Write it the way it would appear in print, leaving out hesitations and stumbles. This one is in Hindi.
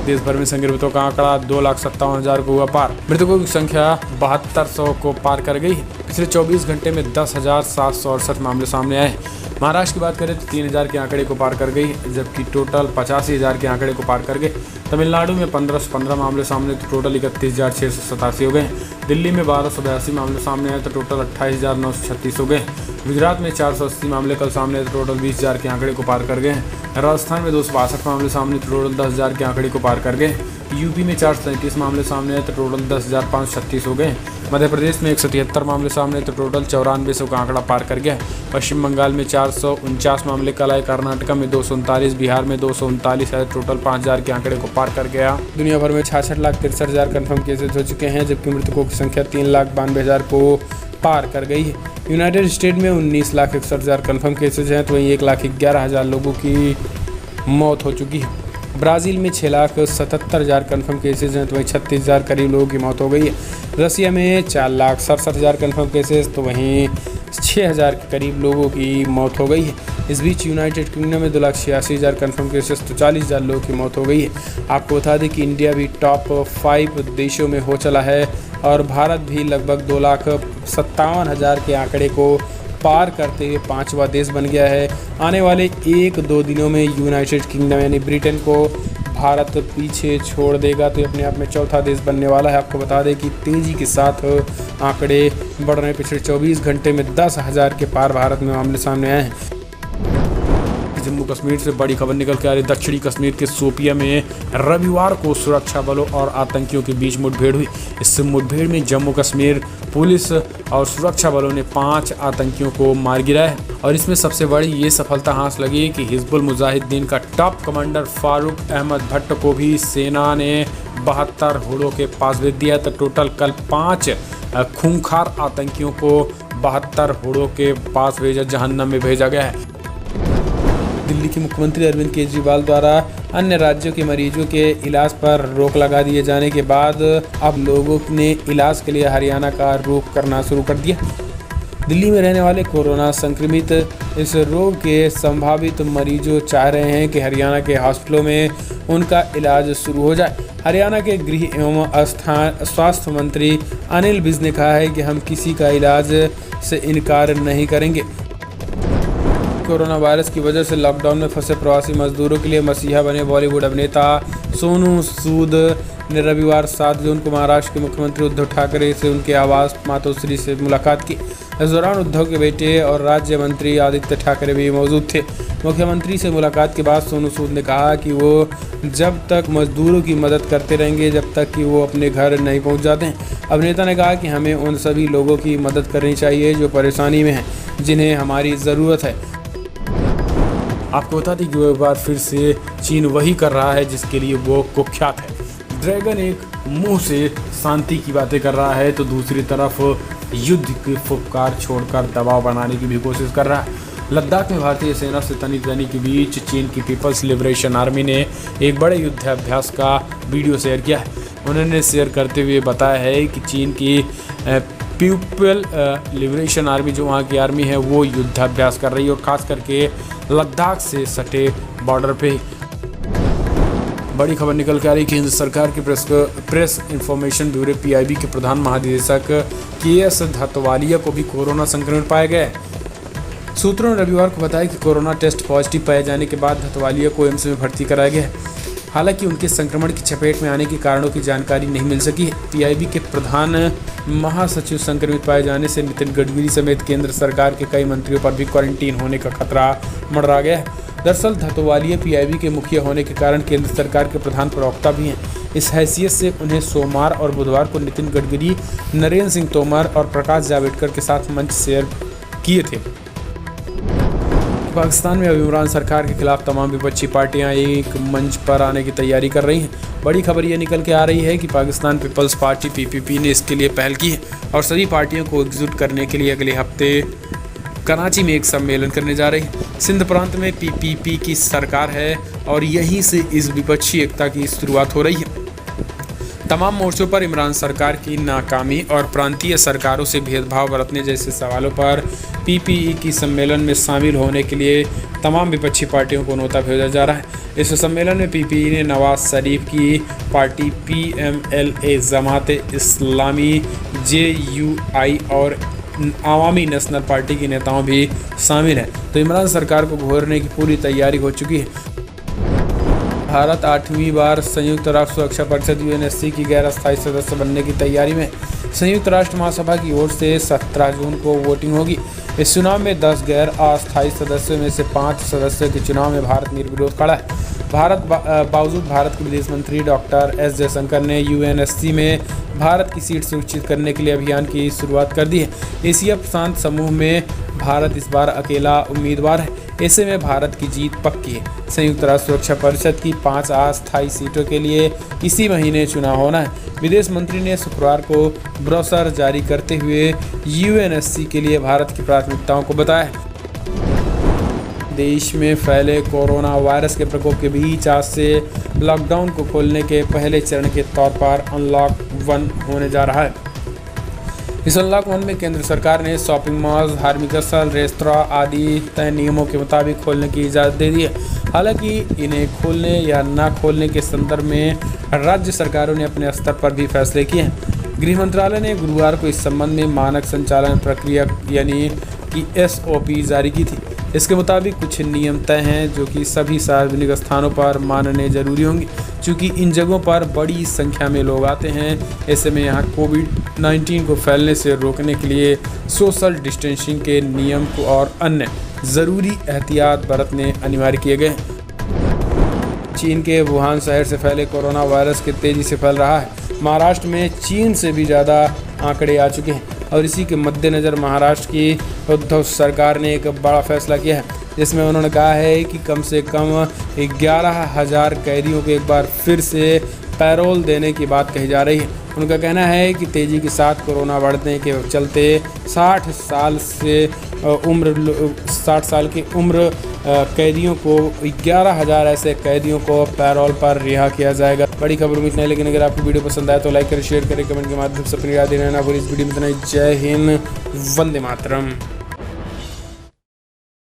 देश भर में संक्रमितों का आंकड़ा 2,57,000 को हुआ पार। मृतकों की संख्या 7200 को पार कर गई। पिछले 24 घंटे में 10,768 मामले सामने आए। महाराष्ट्र की बात करें तो 3,000 के आंकड़े को पार कर गई, जबकि टोटल 85,000 के आंकड़े को पार कर गए। तमिलनाडु में 1515 मामले सामने तो टोटल 31,687 हो गए। दिल्ली में 1282 मामले सामने आए तो टोटल 28,936 हो गए। गुजरात में 480 मामले कल सामने आए तो टोटल 20,000 के आंकड़े को पार कर गए। राजस्थान में 262 मामले सामने तो टोटल 10,000 के आंकड़े को पार कर गए। यूपी में 437 मामले सामने आए तो टोटल 10,536 हो गए। मध्य प्रदेश में 173 मामले सामने तो टोटल 9400 का आंकड़ा पार कर गया। पश्चिम बंगाल में 449 मामले कल आए। कर्नाटक में 239, बिहार में 239 है, टोटल 5,000 के आंकड़े को पार कर गया। दुनिया भर में 66,63,000 कन्फर्म केसेज हो चुके हैं, जबकि मृतकों की संख्या 3,92,000 को पार कर गई है। यूनाइटेड स्टेट में 19,61,000 कन्फर्म केसेज हैं, तो वहीं 1,11,000 लोगों की मौत हो चुकी है। ब्राज़ील में 6,77,000 कन्फर्म केसेज हैं, तो वहीं 36,000 करीब लोगों की मौत हो गई है। रसिया में 4,67,000 कन्फर्म केसेज, तो वहीं 6,000 के करीब लोगों की मौत हो गई है। इस बीच यूनाइटेड किंगडम में 2,86,000 कन्फर्म केसेस तो 40,000 लोगों की मौत हो गई है। आपको बता दें कि इंडिया भी टॉप 5 देशों में हो चला है और भारत भी लगभग 2,57,000 के आंकड़े को पार करते हुए 5वां देश बन गया है। आने वाले 1-2 दिनों में यूनाइटेड किंगडम यानी ब्रिटेन को भारत पीछे छोड़ देगा, तो ये अपने आप में चौथा देश बनने वाला है। आपको बता दें कि तेज़ी के साथ आंकड़े बढ़ रहे हैं। पिछले 24 घंटे में 10,000 के पार भारत में मामले सामने आए हैं। जम्मू कश्मीर से बड़ी खबर निकल के आ रही। दक्षिणी कश्मीर के शोपिया में रविवार को सुरक्षा बलों और आतंकियों के बीच मुठभेड़ हुई। इस मुठभेड़ में जम्मू कश्मीर पुलिस और सुरक्षा बलों ने 5 आतंकियों को मार गिराया है और इसमें सबसे बड़ी ये सफलता हासिल लगी कि हिजबुल मुजाहिदीन का टॉप कमांडर फारूक अहमद भट्ट को भी सेना ने 72 होड़ों के पास भेज दिया। तो टोटल कल 5 खूंखार आतंकियों को 72 होड़ों के पास जहन्नम में भेजा गया है। दिल्ली के मुख्यमंत्री अरविंद केजरीवाल द्वारा अन्य राज्यों के मरीजों के इलाज पर रोक लगा दिए जाने के बाद अब लोगों ने इलाज के लिए हरियाणा का रुख करना शुरू कर दिया। दिल्ली में रहने वाले कोरोना संक्रमित इस रोग के संभावित मरीजों चाह रहे हैं कि हरियाणा के हॉस्पिटलों में उनका इलाज शुरू हो जाए। हरियाणा के गृह एवं स्वास्थ्य मंत्री अनिल विज ने कहा है कि हम किसी का इलाज से इनकार नहीं करेंगे। कोरोना वायरस की वजह से लॉकडाउन में फंसे प्रवासी मजदूरों के लिए मसीहा बने बॉलीवुड अभिनेता सोनू सूद ने रविवार 7 जून को महाराष्ट्र के मुख्यमंत्री उद्धव ठाकरे से उनके आवास मातोश्री से मुलाकात की। इस दौरान उद्धव के बेटे और राज्य मंत्री आदित्य ठाकरे भी मौजूद थे। मुख्यमंत्री से मुलाकात के बाद सोनू सूद ने कहा कि वो जब तक मजदूरों की मदद करते रहेंगे जब तक कि वो अपने घर नहीं पहुंच जाते हैं। अभिनेता ने कहा कि हमें उन सभी लोगों की मदद करनी चाहिए जो परेशानी में हैं, जिन्हें हमारी ज़रूरत है। आपको बता दें कि वो एक बार फिर से चीन वही कर रहा है जिसके लिए वो कुख्यात है। ड्रैगन एक मुंह से शांति की बातें कर रहा है तो दूसरी तरफ युद्ध की फुफकार छोड़कर दबाव बनाने की भी कोशिश कर रहा है। लद्दाख में भारतीय सेना से तनी के बीच चीन की पीपल्स लिबरेशन आर्मी ने एक बड़े युद्धाभ्यास का वीडियो शेयर किया है। उन्होंने शेयर करते हुए बताया है कि चीन की पीपल लिबरेशन आर्मी जो वहाँ की आर्मी है वो युद्धाभ्यास कर रही है और ख़ास करके लद्दाख से सटे बॉर्डर पे। बड़ी खबर निकल के आ रही केंद्र सरकार के प्रेस इंफॉर्मेशन ब्यूरो PIB के प्रधान महानिदेशक KS धतवालिया को भी कोरोना संक्रमण पाया गया है। सूत्रों ने रविवार को बताया कि कोरोना टेस्ट पॉजिटिव पाए जाने के बाद धतवालिया को एम्स में भर्ती कराया गया है। हालांकि उनके संक्रमण की चपेट में आने के कारणों की जानकारी नहीं मिल सकी है। PIB के प्रधान महासचिव संक्रमित पाए जाने से नितिन गडकरी समेत केंद्र सरकार के कई मंत्रियों पर भी क्वारंटीन होने का खतरा मंडरा गया है। दरअसल धतवालिया PIB के मुखिया होने के कारण केंद्र सरकार के प्रधान प्रवक्ता भी हैं। इस हैसियत से उन्हें सोमवार और बुधवार को नितिन गडकरी, नरेंद्र सिंह तोमर और प्रकाश जावड़ेकर के साथ मंच शेयर किए थे। पाकिस्तान में अब इमरान सरकार के खिलाफ तमाम विपक्षी पार्टियां एक मंच पर आने की तैयारी कर रही हैं। बड़ी खबर ये निकल के आ रही है कि पाकिस्तान पीपल्स पार्टी PPP ने इसके लिए पहल की है और सभी पार्टियों को एकजुट करने के लिए अगले हफ्ते कराची में एक सम्मेलन करने जा रही है। सिंध प्रांत में PPP की सरकार है और यहीं से इस विपक्षी एकता की शुरुआत हो रही है। तमाम मोर्चों पर इमरान सरकार की नाकामी और प्रांतीय सरकारों से भेदभाव बरतने जैसे सवालों पर पीपीई की सम्मेलन में शामिल होने के लिए तमाम विपक्षी पार्टियों को न्योता भेजा जा रहा है। इस सम्मेलन में पीपीई ने नवाज शरीफ की party PMLA, Jamaat Islami, JUI और आवामी नेशनल पार्टी के नेताओं भी शामिल हैं। तो इमरान सरकार को घेरने की पूरी तैयारी हो चुकी है। भारत 8वीं बार संयुक्त राष्ट्र सुरक्षा परिषद यूएनएससी की गैर अस्थायी सदस्य बनने की तैयारी में। संयुक्त राष्ट्र महासभा की ओर से 17 जून को वोटिंग होगी। इस चुनाव में 10 गैर अस्थायी सदस्यों में से 5 सदस्यों के चुनाव में भारत निर्विरोध खड़ा है। बावजूद भारत के विदेश मंत्री डॉक्टर एस जयशंकर ने यूएनएससी में भारत की सीट सुनिश्चित करने के लिए अभियान की शुरुआत कर दी है। एशिया प्रशांत समूह में भारत इस बार अकेला उम्मीदवार है। ऐसे में भारत की जीत पक्की है। संयुक्त राष्ट्र सुरक्षा परिषद की 5 अस्थायी सीटों के लिए इसी महीने चुनाव होना है। विदेश मंत्री ने शुक्रवार को ब्रोशर जारी करते हुए यूएनएससी के लिए भारत की प्राथमिकताओं को बताया। देश में फैले कोरोना वायरस के प्रकोप के बीच आज से लॉकडाउन को खोलने के पहले चरण के तौर पर अनलॉक 1 होने जा रहा है। इस अनलॉक 1 में केंद्र सरकार ने शॉपिंग मॉल, धार्मिक स्थल, रेस्तरां आदि तय नियमों के मुताबिक खोलने की इजाज़त दे दी है। हालांकि इन्हें खोलने या न खोलने के संदर्भ में राज्य सरकारों ने अपने स्तर पर भी फैसले किए हैं। गृह मंत्रालय ने गुरुवार को इस संबंध में मानक संचालन प्रक्रिया यानी कि SOP जारी की थी। इसके मुताबिक कुछ नियम तय हैं जो कि सभी सार्वजनिक स्थानों पर मानने जरूरी होंगे। चूँकि इन जगहों पर बड़ी संख्या में लोग आते हैं, ऐसे में यहाँ कोविड-19 को फैलने से रोकने के लिए सोशल डिस्टेंसिंग के नियम को और अन्य ज़रूरी एहतियात बरतने अनिवार्य किए गए हैं। चीन के वुहान शहर से फैले कोरोना वायरस के तेज़ी से फैल रहा है। महाराष्ट्र में चीन से भी ज़्यादा आंकड़े आ चुके हैं और इसी के मद्देनज़र महाराष्ट्र की उद्धव सरकार ने एक बड़ा फैसला किया है, जिसमें उन्होंने कहा है कि कम से कम 11,000 कैदियों को एक बार फिर से पैरोल देने की बात कही जा रही है। उनका कहना है कि तेज़ी के साथ कोरोना बढ़ने के चलते 60 साल की उम्र कैदियों को 11,000 ऐसे कैदियों को पैरोल पर रिहा किया जाएगा। बड़ी खबर में इतना है, लेकिन अगर आपको वीडियो पसंद आए तो लाइक करें, शेयर करें, कमेंट के माध्यम से अपनी राय देना ना भूलिए। इस वीडियो में इतना ही। जय हिंद, वंदे मातरम।